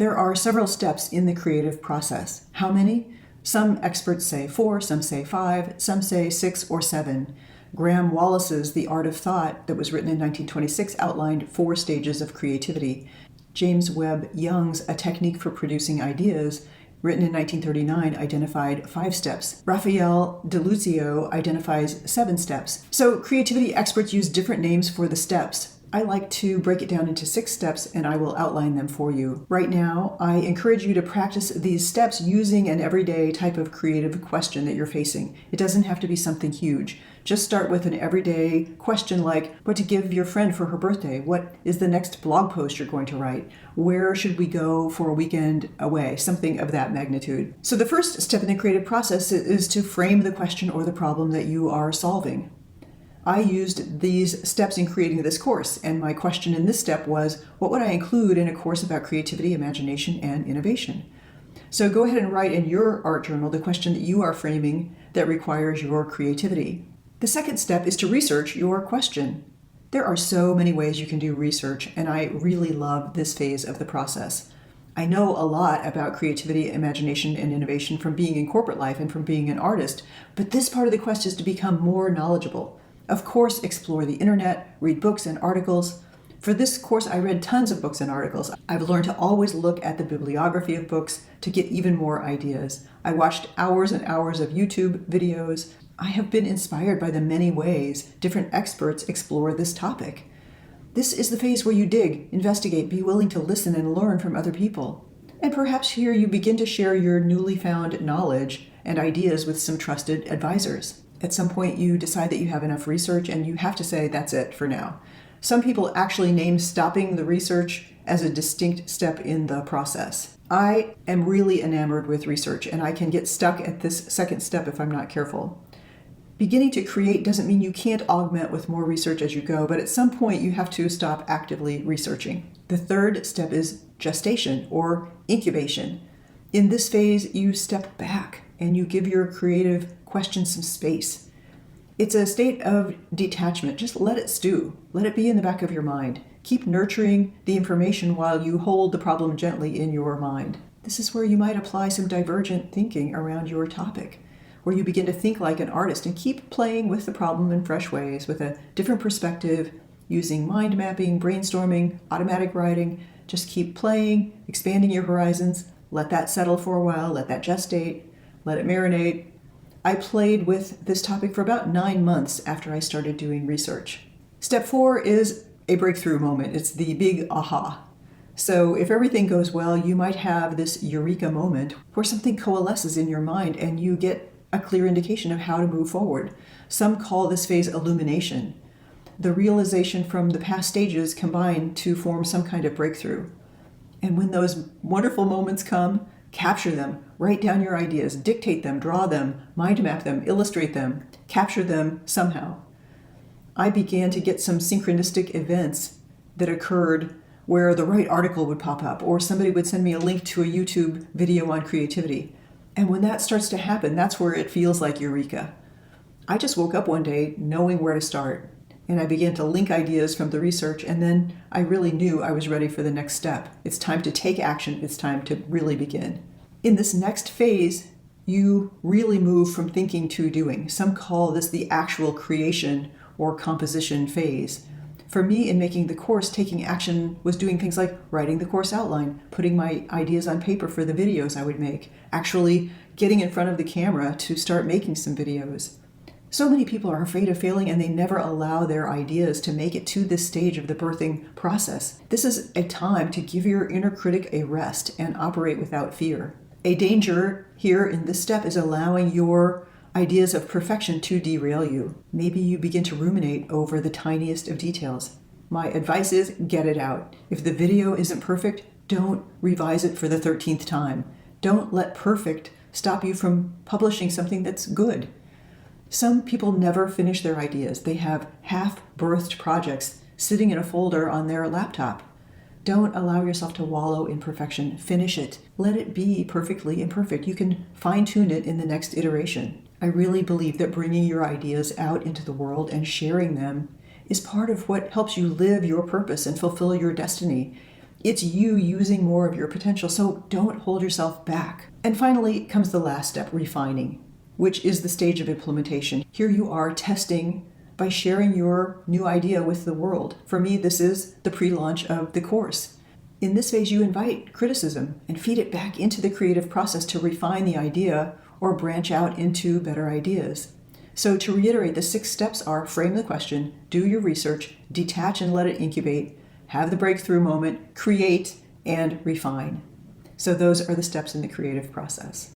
There are several steps in the creative process. How many? Some experts say 4, some say 5, some say 6 or 7. Graham Wallace's The Art of Thought, that was written in 1926, outlined 4 stages of creativity. James Webb Young's A Technique for Producing Ideas, written in 1939, identified 5 steps. Raphael DeLuzio identifies 7 steps. So creativity experts use different names for the steps. I like to break it down into 6 steps, and I will outline them for you. Right now, I encourage you to practice these steps using an everyday type of creative question that you're facing. It doesn't have to be something huge. Just start with an everyday question like what to give your friend for her birthday. What is the next blog post you're going to write? Where should we go for a weekend away? Something of that magnitude. So the first step in the creative process is to frame the question or the problem that you are solving. I used these steps in creating this course, and my question in this step was, what would I include in a course about creativity, imagination, and innovation? So go ahead and write in your art journal the question that you are framing that requires your creativity. The second step is to research your question. There are so many ways you can do research, and I really love this phase of the process. I know a lot about creativity, imagination, and innovation from being in corporate life and from being an artist, but this part of the quest is to become more knowledgeable. Of course, explore the internet, read books and articles. For this course, I read tons of books and articles. I've learned to always look at the bibliography of books to get even more ideas. I watched hours and hours of YouTube videos. I have been inspired by the many ways different experts explore this topic. This is the phase where you dig, investigate, be willing to listen and learn from other people. And perhaps here you begin to share your newly found knowledge and ideas with some trusted advisors. At some point you decide that you have enough research and you have to say that's it for now. Some people actually name stopping the research as a distinct step in the process. I am really enamored with research, and I can get stuck at this second step if I'm not careful. Beginning to create doesn't mean you can't augment with more research as you go, but at some point you have to stop actively researching. The third step is gestation or incubation. In this phase, you step back and you give your creative question some space. It's a state of detachment. Just let it stew. Let it be in the back of your mind. Keep nurturing the information while you hold the problem gently in your mind. This is where you might apply some divergent thinking around your topic, where you begin to think like an artist and keep playing with the problem in fresh ways with a different perspective, using mind mapping, brainstorming, automatic writing. Just keep playing, expanding your horizons. Let that settle for a while. Let that gestate. Let it marinate. I played with this topic for about 9 months after I started doing research. Step 4 is a breakthrough moment. It's the big aha. So if everything goes well, you might have this eureka moment where something coalesces in your mind and you get a clear indication of how to move forward. Some call this phase illumination. The realization from the past stages combine to form some kind of breakthrough. And when those wonderful moments come, capture them, write down your ideas, dictate them, draw them, mind map them, illustrate them, capture them somehow. I began to get some synchronistic events that occurred where the right article would pop up or somebody would send me a link to a YouTube video on creativity. And when that starts to happen, that's where it feels like eureka. I just woke up one day knowing where to start, and I began to link ideas from the research, and then I really knew I was ready for the next step. It's time to take action. It's time to really begin. In this next phase, you really move from thinking to doing. Some call this the actual creation or composition phase. For me, in making the course, taking action was doing things like writing the course outline, putting my ideas on paper for the videos I would make, actually getting in front of the camera to start making some videos. So many people are afraid of failing and they never allow their ideas to make it to this stage of the birthing process. This is a time to give your inner critic a rest and operate without fear. A danger here in this step is allowing your ideas of perfection to derail you. Maybe you begin to ruminate over the tiniest of details. My advice is get it out. If the video isn't perfect, don't revise it for the 13th time. Don't let perfect stop you from publishing something that's good. Some people never finish their ideas. They have half-birthed projects sitting in a folder on their laptop. Don't allow yourself to wallow in perfection. Finish it. Let it be perfectly imperfect. You can fine-tune it in the next iteration. I really believe that bringing your ideas out into the world and sharing them is part of what helps you live your purpose and fulfill your destiny. It's you using more of your potential, so don't hold yourself back. And finally comes the last step, refining, which is the stage of implementation. Here you are testing by sharing your new idea with the world. For me, this is the pre-launch of the course. In this phase, you invite criticism and feed it back into the creative process to refine the idea or branch out into better ideas. So to reiterate, the 6 steps are: frame the question, do your research, detach and let it incubate, have the breakthrough moment, create, and refine. So those are the steps in the creative process.